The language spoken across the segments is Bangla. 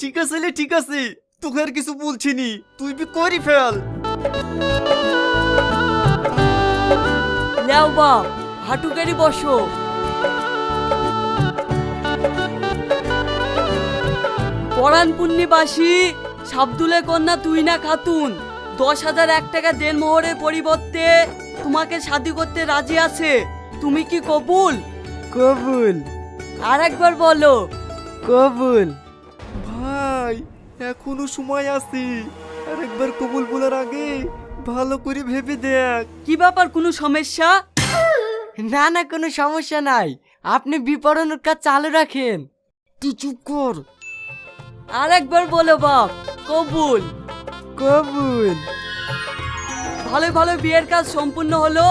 ঠিক আছে লে, ঠিক আছে, তোকে আর কিছু বলছি নি, তুই বি করি ফেল। লেও বাপ, হাঁটু গাড়ি বসো। পরাণ পুণ্যবাসী সাবদুলের কন্যা তুই না খাতুন 10,001 টাকা দেনমোহরের পরিবর্তে তোমাকে শাদি করতে রাজি আছে, তুমি কি কবুল? কবুল। আর একবার বলো। কবুল। ভাই এখনো সময় আছে, আর একবার কবুল বলার আগে ভালো করে ভেবে দেখ। কি ব্যাপার, কোনো সমস্যা? না না, কোনো সমস্যা নাই, আপনি বিপণনের কাজ চালু রাখেন। তুই চুপ কর। আর একবার বলো বাপ, কবুল। কবুল। ভালো ভালো বিয়ের কাজ সম্পূর্ণ হলো,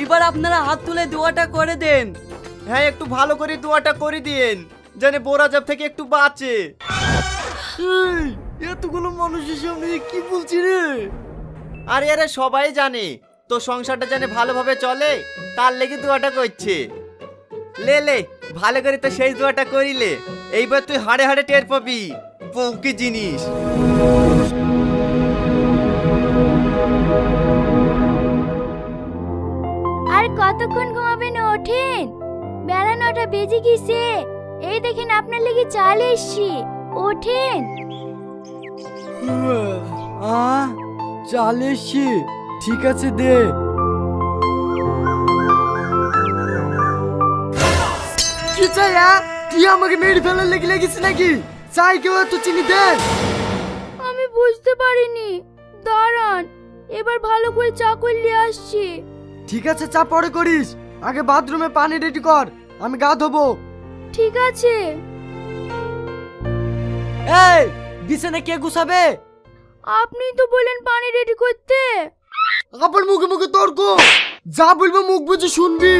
এবার আপনারা হাত তুলে দোয়াটা করে দেন। হ্যাঁ, একটু ভালো করে দোয়াটা করে দিন, জানে বোরাজাব থেকে একটু বাঁচে। এতগুলো মানুষের সামনে কি বলছি রে? আরে আরে সবাই জানে তো সংসারটা জানে ভালোভাবে চলে, তার লেগে দোয়াটা করছে। লে লে, ভালো করে তো সেই দোয়াটা করিলে, এইবার তুই হাড়ে হাড়ে টের পাবি বউ কি জিনিস। আর কতক্ষণ ঘুমাবেন, ওঠেন, বেলা 9টা বেজে গেছে। এই দেখেন আপনার লেগে চাল এসছি, ওঠেন। চাল এসছি, ঠিক আছে দে। কি চাই? তুই আমাকে মেরে ফেলার লেগে লেগেছিস নাকি? চাই কেউ এত চিনি দেন? আমি বুঝতে পারিনি, দাঁড়ান, এবার ভালো করে চা করলে আসছি। ঠিক আছে, চা পরে করিস, আগে বাথরুমে পানি রেডি কর, আমি গা ধোবো। ঠিক আছে। এই বিছানা কে গুছাবে? আপনি তো বলেন পানি রেডি করতে। আবার মুখে মুখে তর্ক, যা বলবো মুখ বুঝে শুনবি।